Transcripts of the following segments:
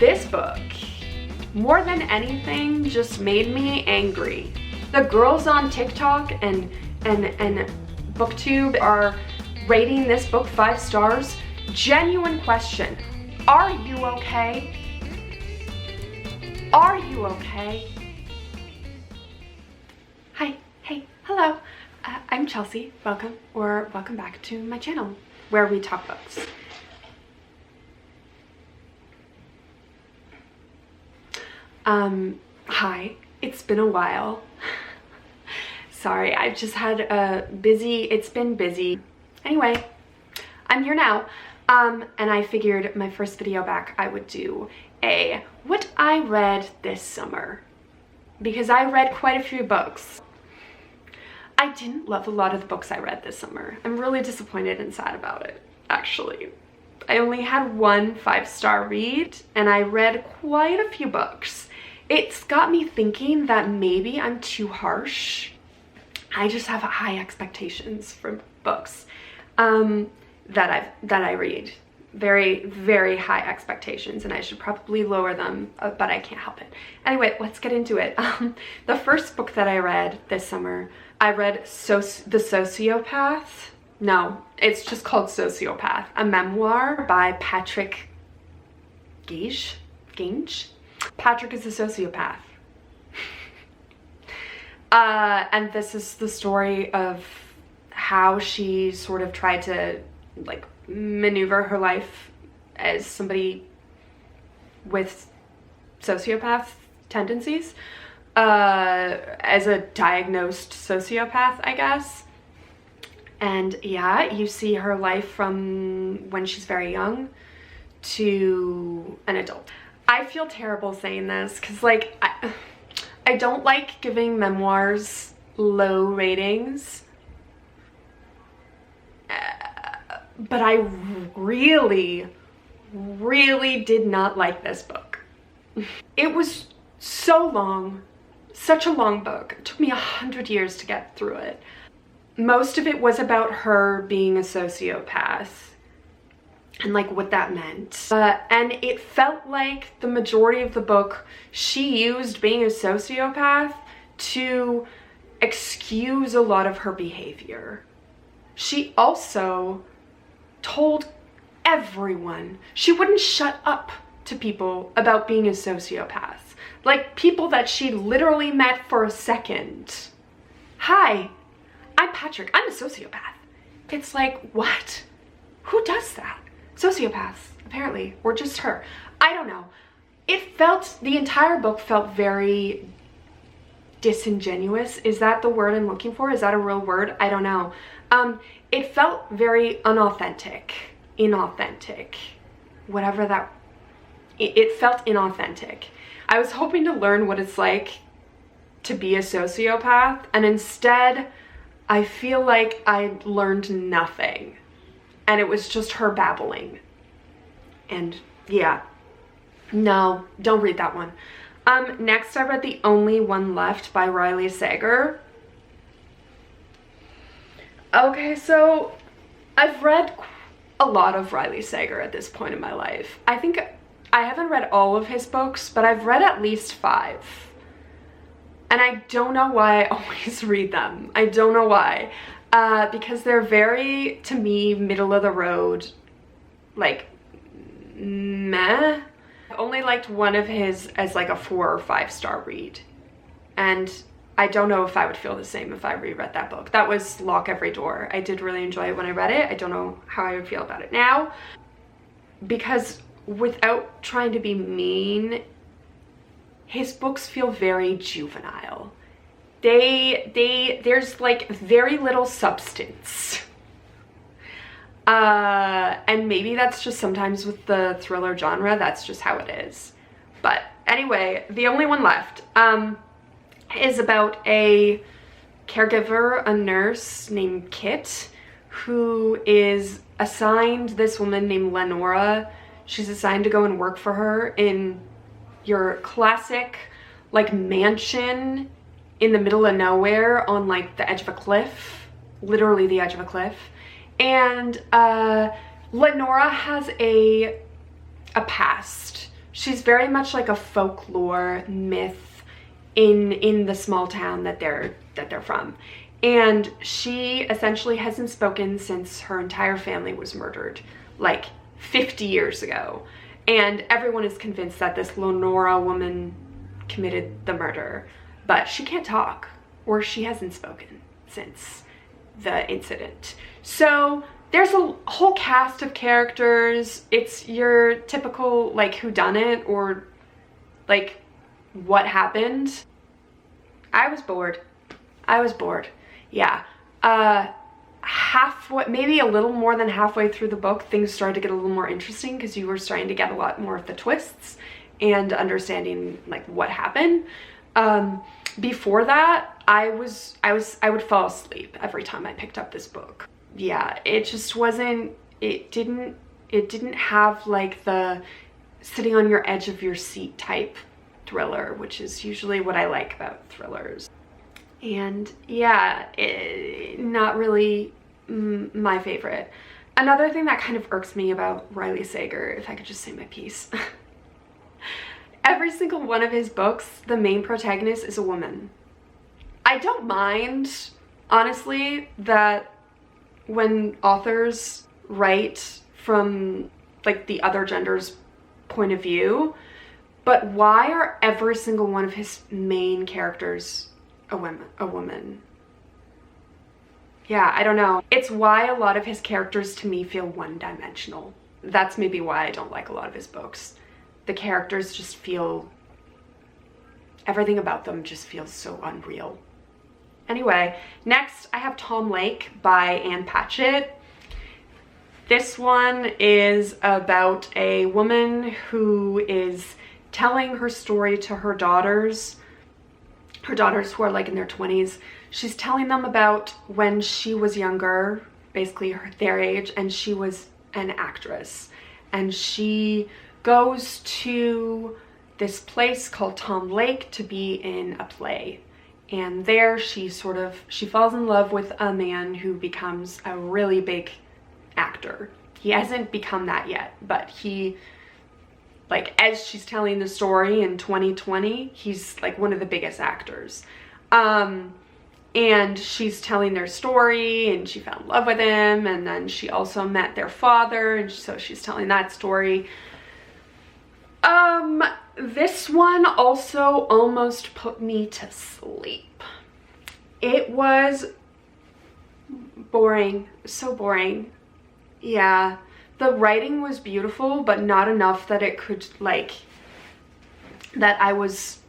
This book, more than anything, just made me angry. The girls on TikTok and BookTube are rating this book 5 stars. Genuine question. Are you okay? Are you okay? Hi, hey, hello. I'm Chelsea. Welcome back to my channel where we talk books. Hi, it's been a while. Sorry, I've just had it's been busy. Anyway, I'm here now. And I figured my first video back I would do a what I read this summer, because I read quite a few books. I didn't love a lot of the books I read this summer. I'm really disappointed and sad about it, actually. I only had one 5-star read, and I read quite a few books. It's got me thinking that maybe I'm too harsh. I just have high expectations for books that I read. Very, very high expectations, and I should probably lower them, but I can't help it. Anyway, let's get into it. The first book that I read this summer, I read The Sociopath. No, it's just called Sociopath, a memoir by Patrick Gage. Patrick is a sociopath. And this is the story of how she sort of tried to like maneuver her life as somebody with sociopath tendencies, as a diagnosed sociopath, I guess. And yeah, you see her life from when she's very young to an adult. I feel terrible saying this because like I don't like giving memoirs low ratings, but I really did not like this book. It was so long, such a long book. It took me 100 years to get through it. Most of it was about her being a sociopath and like what that meant. And it felt like the majority of the book, she used being a sociopath to excuse a lot of her behavior. She also told everyone, she wouldn't shut up to people about being a sociopath. Like people that she literally met for a second. Hi, I'm Patrick, I'm a sociopath. It's like, what? Who does that? Sociopaths, apparently, or just her. I don't know. The entire book felt very disingenuous. Is that the word I'm looking for? Is that a real word? I don't know. It felt very inauthentic, whatever that, it felt inauthentic. I was hoping to learn what it's like to be a sociopath, and instead I feel like I learned nothing. And it was just her babbling. And yeah, no, don't read that one. Next I read The Only One Left by Riley Sager. Okay, so I've read a lot of Riley Sager at this point in my life. I think I haven't read all of his books, but I've read at least 5. And I don't know why I always read them. I don't know why. Because they're very, to me, middle of the road, like, meh. I only liked one of his as like a 4 or 5-star read. And I don't know if I would feel the same if I reread that book. That was Lock Every Door. I did really enjoy it when I read it. I don't know how I would feel about it now. Because without trying to be mean, his books feel very juvenile. There's like very little substance. And maybe that's just sometimes with the thriller genre, that's just how it is. But anyway, The Only One Left is about a caregiver, a nurse named Kit, who is assigned this woman named Lenora. She's assigned to go and work for her in your classic like mansion in the middle of nowhere on like the edge of a cliff, literally the edge of a cliff. And Lenora has a past. she's very much like a folklore myth in the small town that they're from. And she essentially hasn't spoken since her entire family was murdered, like 50 years ago. And everyone is convinced that this Lenora woman committed the murder, but she can't talk, or she hasn't spoken since the incident. So there's a whole cast of characters. It's your typical like whodunit or like what happened. I was bored. Yeah. Halfway, maybe a little more than halfway through the book, things started to get a little more interesting because you were starting to get a lot more of the twists and understanding like what happened. Before that, I would fall asleep every time I picked up this book. Yeah, it just wasn't, it didn't have like the sitting on your edge of your seat type thriller, which is usually what I like about thrillers. And yeah, not really my favorite. Another thing that kind of irks me about Riley Sager, if I could just say my piece. Every single one of his books, the main protagonist is a woman. I don't mind, honestly, that when authors write from like the other gender's point of view, but why are every single one of his main characters a woman? Yeah, I don't know. It's why a lot of his characters to me feel one-dimensional. That's maybe why I don't like a lot of his books. The characters just feel, everything about them just feels so unreal. Anyway, next I have Tom Lake by Ann Patchett. This one is about a woman who is telling her story to her daughters who are like in their 20s. She's telling them about when she was younger, basically their age, and she was an actress. And she goes to this place called Tom Lake to be in a play. And there she falls in love with a man who becomes a really big actor. He hasn't become that yet, but he, like, as she's telling the story in 2020, he's like one of the biggest actors. And she's telling their story, and she fell in love with him, and then she also met their father, and so she's telling that story. This one also almost put me to sleep. It was boring, so boring. Yeah, the writing was beautiful, but not enough that it could, like, that I was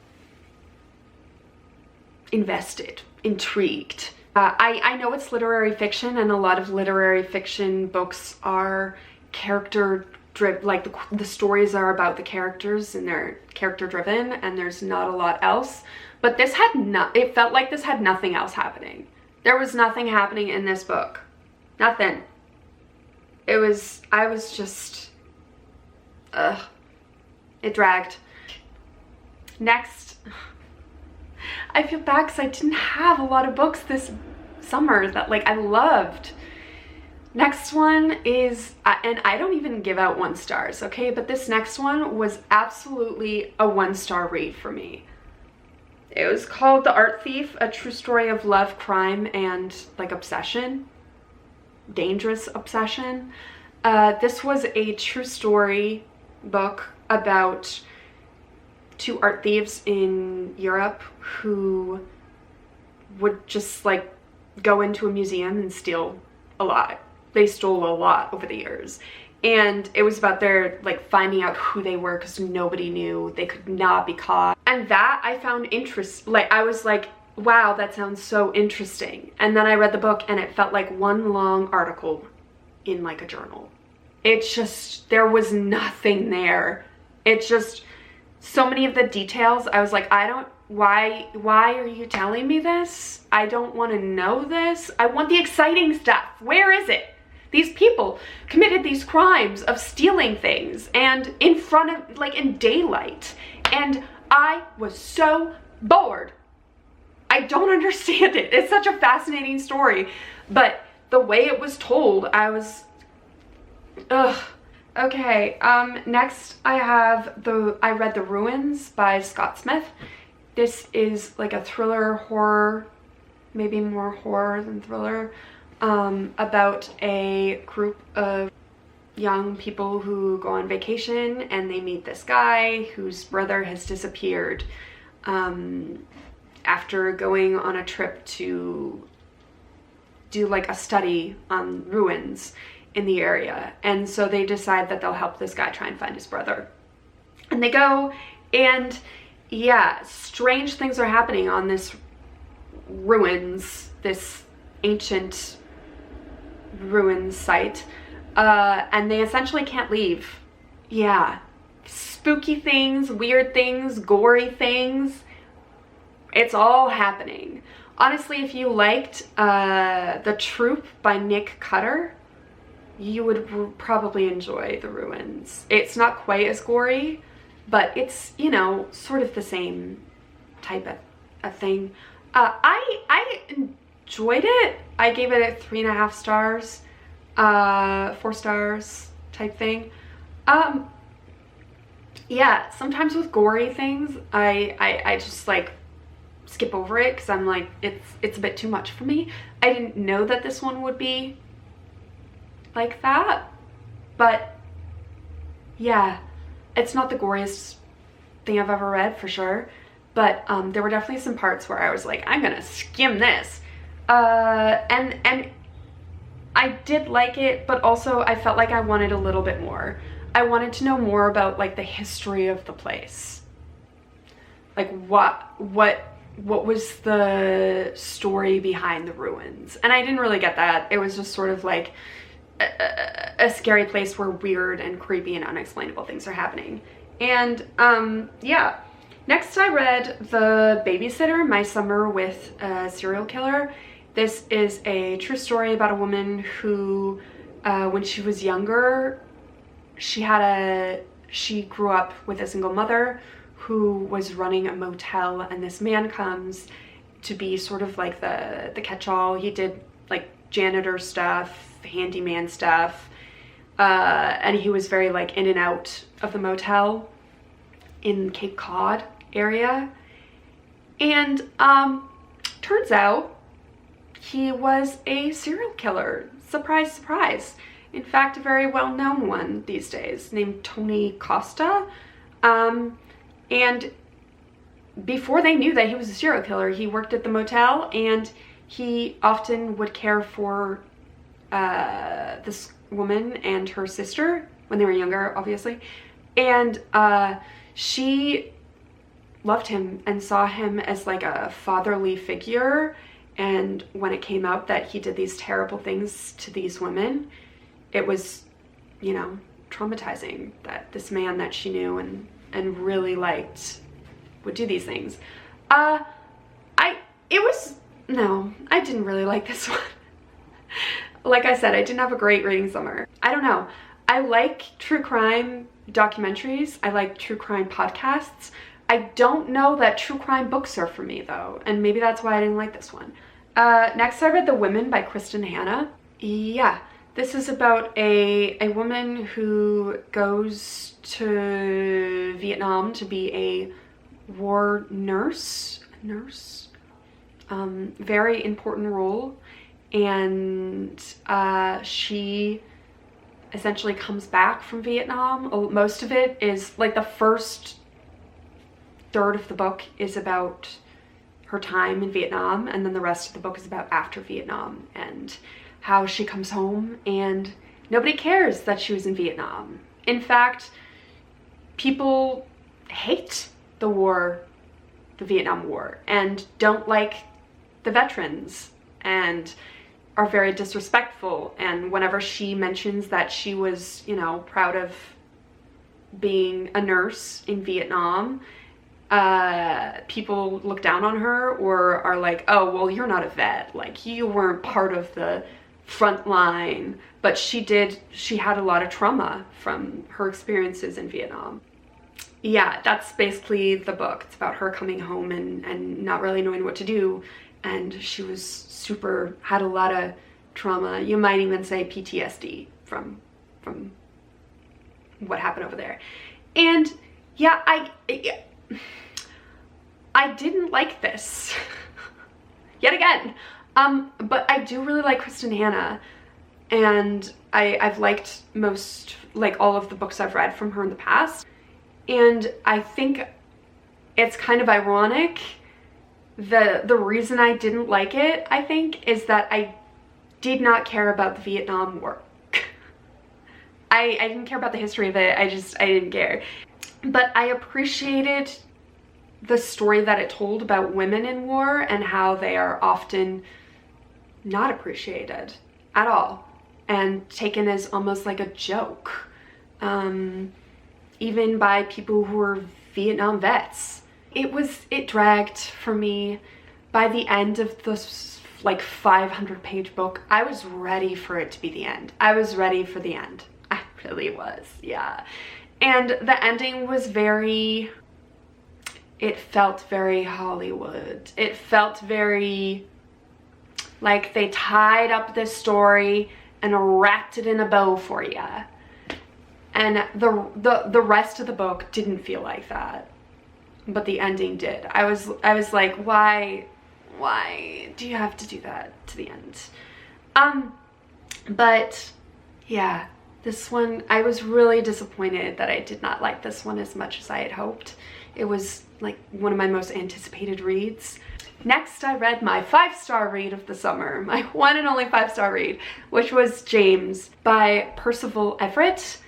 invested, intrigued. I know it's literary fiction, and a lot of literary fiction books are character driven, like the stories are about the characters and they're character driven, and there's not a lot else. But this had it felt like this had nothing else happening. There was nothing happening in this book. Nothing. I was just, it dragged. Next, I feel bad because I didn't have a lot of books this summer that like I loved. Next one is, and I don't even give out 1 stars, okay? But this next one was absolutely a 1-star read for me. It was called The Art Thief, a true story of love, crime, and like obsession. Dangerous obsession. This was a true story book about 2 art thieves in Europe who would just like go into a museum and steal a lot. They stole a lot over the years, and it was about their like finding out who they were because nobody knew. They could not be caught, and that I found like I was like, wow, that sounds so interesting. And then I read the book and it felt like one long article in like a journal. It's just, there was nothing there. It's just so many of the details. I was like, why are you telling me this? I don't want to know this. I want the exciting stuff. Where is it? These people committed these crimes of stealing things and in front of, like, in daylight. And I was so bored. I don't understand it. It's such a fascinating story, but the way it was told, I was, Okay, next I read The Ruins by Scott Smith. This is like a thriller horror, maybe more horror than thriller, about a group of young people who go on vacation and they meet this guy whose brother has disappeared after going on a trip to do like a study on ruins in the area. And so they decide that they'll help this guy try and find his brother. And they go, and yeah, strange things are happening on this ruins, this ancient ruins site. And they essentially can't leave. Yeah. Spooky things, weird things, gory things. It's all happening. Honestly, if you liked The Troop by Nick Cutter, you would probably enjoy The Ruins. It's not quite as gory, but it's, you know, sort of the same type of thing. I enjoyed it. I gave it 3.5 stars. 4 stars type thing. Yeah, sometimes with gory things, I just like skip over it because I'm like, it's a bit too much for me. I didn't know that this one would be like that, but yeah, it's not the goriest thing I've ever read for sure, but there were definitely some parts where I was like, I'm gonna skim this, and I did like it, but also I felt like I wanted a little bit more. I wanted to know more about like the history of the place, like what was the story behind the ruins, and I didn't really get that. It was just sort of like a scary place where weird and creepy and unexplainable things are happening. And yeah, next I read The Babysitter, My Summer with a Serial Killer. This is a true story about a woman who when she was younger, she grew up with a single mother who was running a motel, and this man comes to be sort of like the catch-all. He did like janitor stuff, handyman stuff, and he was very like in and out of the motel in Cape Cod area. And turns out he was a serial killer. Surprise, surprise. In fact, a very well-known one these days, named Tony Costa. And before they knew that he was a serial killer, he worked at the motel, and he often would care for this woman and her sister when they were younger, obviously. And she loved him and saw him as like a fatherly figure. And when it came out that he did these terrible things to these women, it was, you know, traumatizing that this man that she knew and really liked would do these things. No, I didn't really like this one. Like I said, I didn't have a great reading summer. I don't know. I like true crime documentaries. I like true crime podcasts. I don't know that true crime books are for me though, and maybe that's why I didn't like this one. Next I read The Women by Kristen Hanna. Yeah, this is about a woman who goes to Vietnam to be a war nurse. Very important role. And she essentially comes back from Vietnam. Most of it is like the first third of the book is about her time in Vietnam, and then the rest of the book is about after Vietnam and how she comes home and nobody cares that she was in Vietnam. In fact, people hate the war, the Vietnam War, and don't like the veterans and are very disrespectful. And whenever she mentions that she was, you know, proud of being a nurse in Vietnam, people look down on her or are like, oh, well, you're not a vet. Like, you weren't part of the front line. But she had a lot of trauma from her experiences in Vietnam. Yeah, that's basically the book. It's about her coming home and not really knowing what to do. And she was had a lot of trauma. You might even say PTSD from what happened over there. And yeah, I didn't like this yet again. But I do really like Kristen Hanna, and I've liked most, like all of the books I've read from her in the past. And I think it's kind of ironic. The reason I didn't like it, I think, is that I did not care about the Vietnam War. I didn't care about the history of it. I didn't care. But I appreciated the story that it told about women in war and how they are often not appreciated at all and taken as almost like a joke, even by people who are Vietnam vets. It dragged for me. By the end of this like 500-page book, I was ready for it to be the end. I was ready for the end. I really was, yeah. And the ending was it felt very Hollywood. It felt very like they tied up this story and wrapped it in a bow for you. And the rest of the book didn't feel like that, but the ending did. I was like, why do you have to do that to the end? But yeah, this one, I was really disappointed that I did not like this one as much as I had hoped. It was like one of my most anticipated reads. Next, I read my 5-star read of the summer, my one and only 5-star read, which was James by Percival Everett.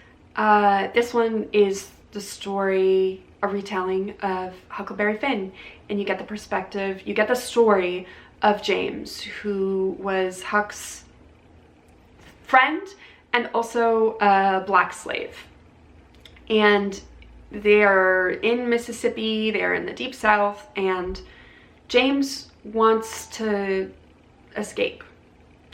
This one is the story, a retelling of Huckleberry Finn, and you get the perspective, you get the story of James, who was Huck's friend and also a black slave. And they're in Mississippi, they're in the deep south, and James wants to escape.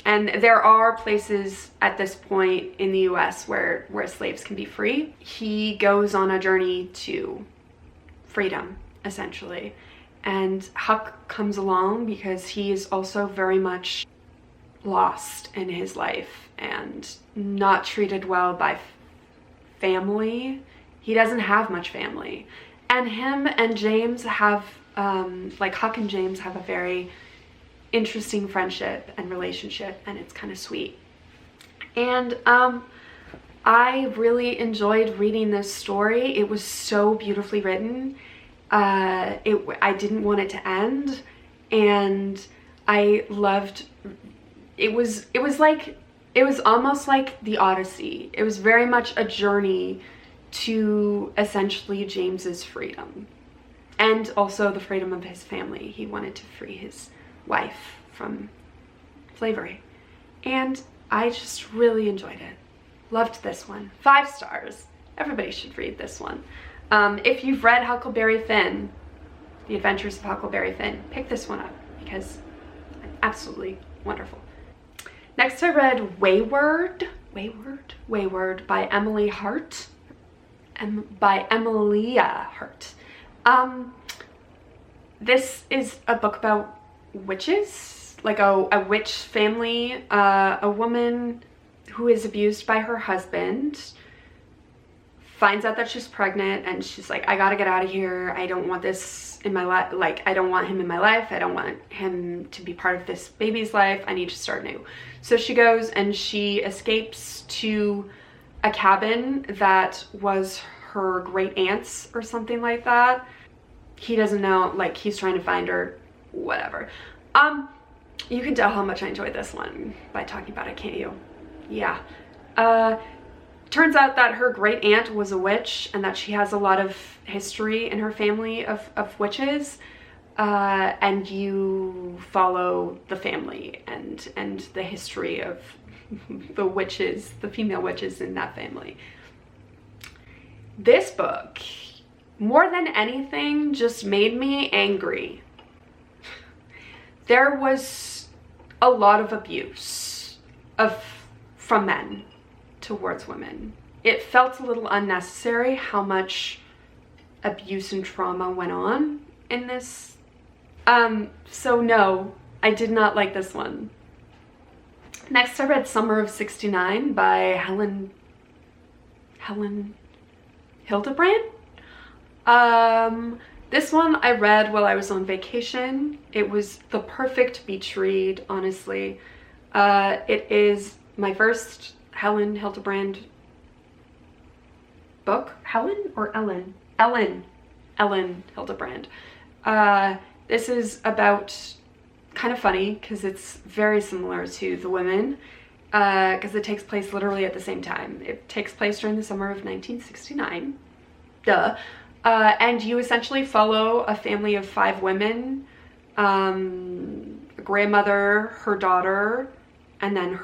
And there are places at this point in the US where slaves can be free. He goes on a journey to freedom, essentially. And Huck comes along because he is also very much lost in his life and not treated well by family. He doesn't have much family. And him and James have, like Huck and James have a very interesting friendship and relationship, and it's kind of sweet. And I really enjoyed reading this story. It was so beautifully written. I didn't want it to end, and I loved it. Was almost like the Odyssey. It was very much a journey to essentially James's freedom, and also the freedom of his family. He wanted to free his wife from slavery, and I just really enjoyed it. Loved this one. 5 stars. Everybody should read this one. If you've read Huckleberry Finn, The Adventures of Huckleberry Finn, pick this one up because it's absolutely wonderful. Next, I read Wayward by Emily Hart. By Emilia Hart. This is a book about witches, like a witch family, a woman who is abused by her husband finds out that she's pregnant, and she's like, I gotta get out of here. I don't want this in my life. Like, I don't want him in my life. I don't want him to be part of this baby's life. I need to start new. So she goes and she escapes to a cabin that was her great aunt's or something like that. He doesn't know, like, he's trying to find her, whatever. You can tell how much I enjoyed this one by talking about it, can't you? Yeah. Turns out that her great aunt was a witch, and that she has a lot of history in her family of witches, and you follow the family and the history of the witches, the female witches in that family. This book, more than anything, just made me angry. There was a lot of abuse from men towards women. It felt a little unnecessary how much abuse and trauma went on in this. So no, I did not like this one. Next, I read Summer of '69 by Helen Hildebrand. This one I read while I was on vacation. It was the perfect beach read, honestly. It is my first Helen Hildebrand book. Helen or Ellen? Ellen Hildebrand. This is about, kind of funny because it's very similar to The Women, because it takes place literally at the same time. It takes place during the summer of 1969. Duh. And you essentially follow a family of 5 women, a grandmother, her daughter, and then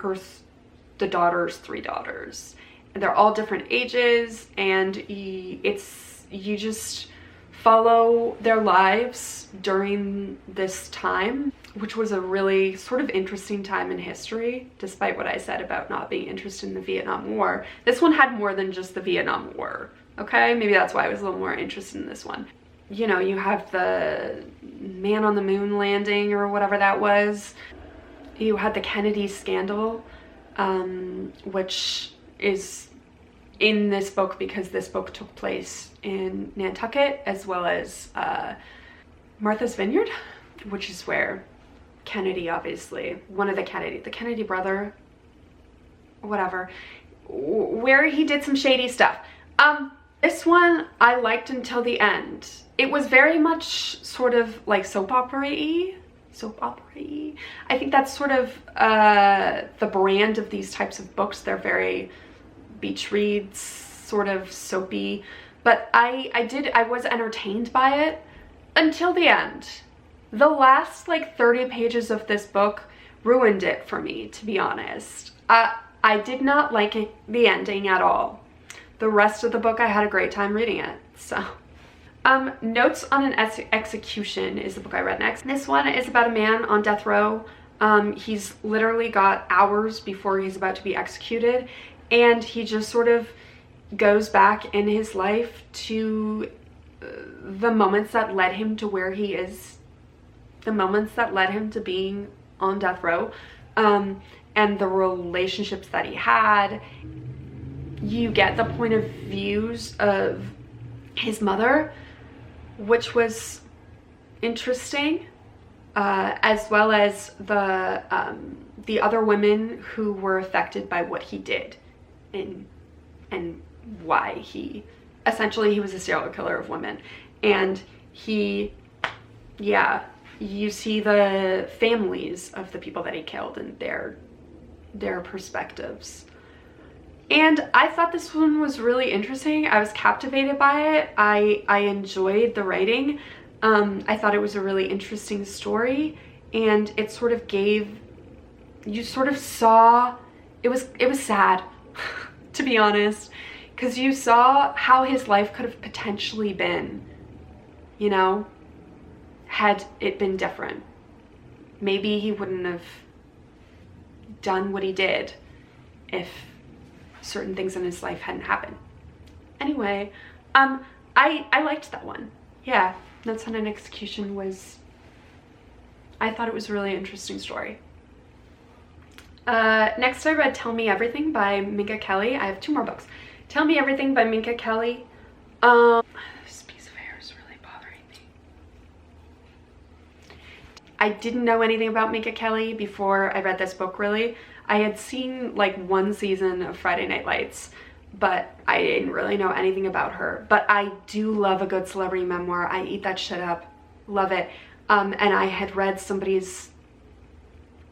the daughter's 3 daughters. And they're all different ages, and you just follow their lives during this time, which was a really sort of interesting time in history, despite what I said about not being interested in the Vietnam War. This one had more than just the Vietnam War. Okay, maybe that's why I was a little more interested in this one. You know, you have the man on the moon landing or whatever that was. You had the Kennedy scandal, which is in this book because this book took place in Nantucket, as well as Martha's Vineyard, which is where Kennedy, obviously, one of the Kennedy brother, whatever, where he did some shady stuff. This one I liked until the end. It was very much sort of like soap opera-y. I think that's sort of the brand of these types of books. They're very beach reads, sort of soapy, but I was entertained by it until the end. The last like 30 pages of this book ruined it for me, to be honest. I did not like the ending at all. The rest of the book, I had a great time reading it. So, Notes on an Execution is the book I read next. This one is about a man on death row. He's literally got hours before he's about to be executed, and he just sort of goes back in his life to the moments that led him to where he is, the moments that led him to being on death row, and the relationships that he had. You get the point of views of his mother, which was interesting, as well as the other women who were affected by what he did, and why he was a serial killer of women. And you see the families of the people that he killed and their perspectives. And I thought this one was really interesting. I was captivated by it. I enjoyed the writing. I thought it was a really interesting story, and it sort of you sort of saw, it was sad, to be honest, because you saw how his life could have potentially been, you know, had it been different. Maybe he wouldn't have done what he did if certain things in his life hadn't happened. Anyway, I liked that one. Yeah, Notes on an Execution I thought it was a really interesting story. Next I read Tell Me Everything by Minka Kelly. I have 2 more books. Tell Me Everything by Minka Kelly. This piece of hair is really bothering me. I didn't know anything about Minka Kelly before I read this book, really. I had seen like 1 season of Friday Night Lights, but I didn't really know anything about her. But I do love a good celebrity memoir. I eat that shit up. Love it. And I had read somebody's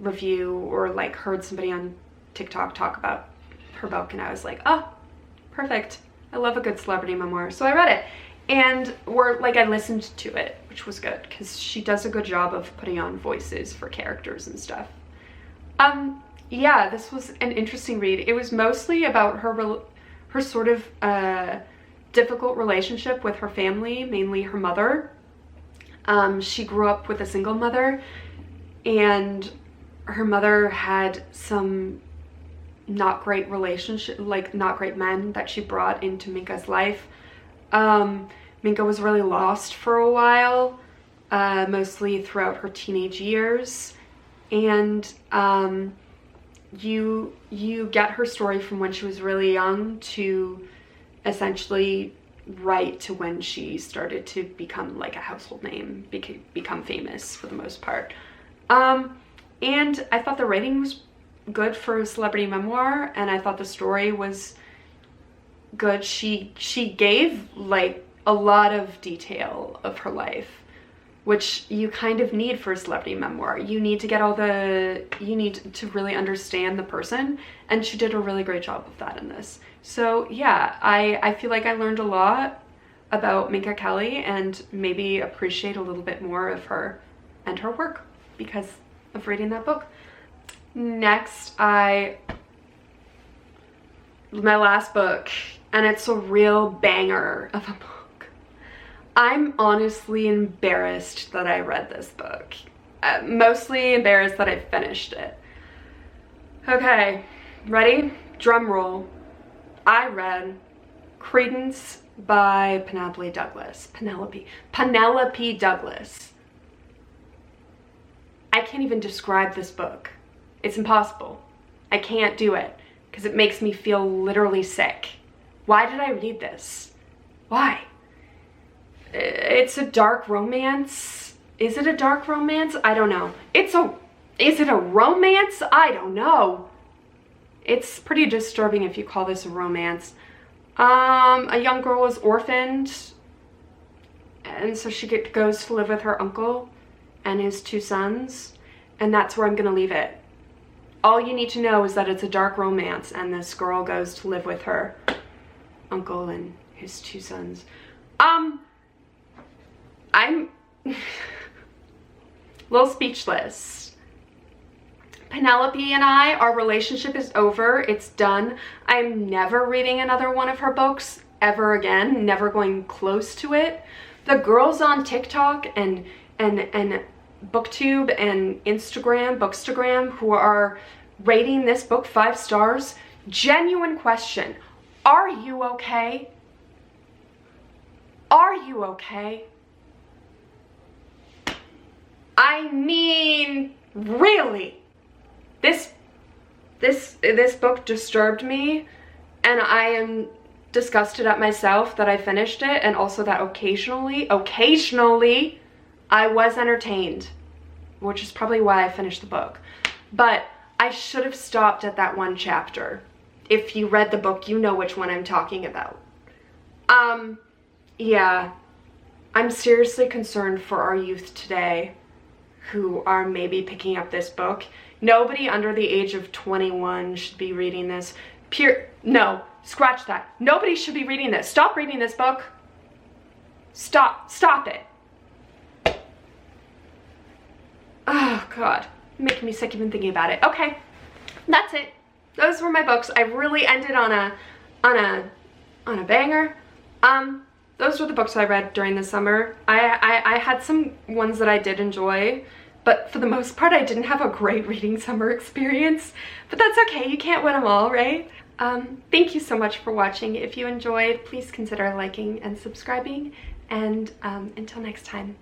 review or like heard somebody on TikTok talk about her book, and I was like, oh, perfect. I love a good celebrity memoir. So I read it, and I listened to it, which was good because she does a good job of putting on voices for characters and stuff. Yeah, this was an interesting read. It was mostly about her sort of difficult relationship with her family, mainly her mother. She grew up with a single mother, and her mother had some not great relationship, like not great men that she brought into Minka's life. Minka was really lost for a while, mostly throughout her teenage years, and you get her story from when she was really young to essentially right to when she started to become like a household name, become famous for the most part. And I thought the writing was good for a celebrity memoir, and I thought the story was good. She gave like a lot of detail of her life, which you kind of need for a celebrity memoir. You need to get you need to really understand the person, and she did a really great job of that in this. So yeah, I feel like I learned a lot about Minka Kelly and maybe appreciate a little bit more of her and her work because of reading that book. Next, my last book, and it's a real banger of a book. I'm honestly embarrassed that I read this book. Mostly embarrassed that I finished it. Okay, ready? Drum roll. I read Credence by Penelope Douglas. Penelope Douglas. I can't even describe this book. It's impossible. I can't do it because it makes me feel literally sick. Why did I read this? Why? It's a dark romance. Is it a dark romance? I don't know. Is it a romance? I don't know. It's pretty disturbing if you call this a romance. A young girl is orphaned, and so she goes to live with her uncle and his 2 sons, and that's where I'm gonna leave it. All you need to know is that it's a dark romance, and this girl goes to live with her uncle and his 2 sons. I'm a little speechless. Penelope and our relationship is over. It's done. I'm never reading another one of her books ever again, never going close to it. The girls on TikTok and BookTube and Bookstagram who are rating this book 5 stars, genuine question, are you okay? Are you okay? I mean, really? This book disturbed me, and I am disgusted at myself that I finished it, and also that occasionally I was entertained, which is probably why I finished the book. But I should have stopped at that one chapter. If you read the book, you know which one I'm talking about. Yeah, I'm seriously concerned for our youth today who are maybe picking up this book. Nobody under the age of 21 should be reading this. No, scratch that. Nobody should be reading this. Stop reading this book. Stop it. Oh God, making me sick even thinking about it. Okay, that's it. Those were my books. I really ended on a banger. Those were the books I read during the summer. I had some ones that I did enjoy, but for the most part, I didn't have a great reading summer experience. But that's okay, you can't win them all, right? Thank you so much for watching. If you enjoyed, please consider liking and subscribing. And until next time.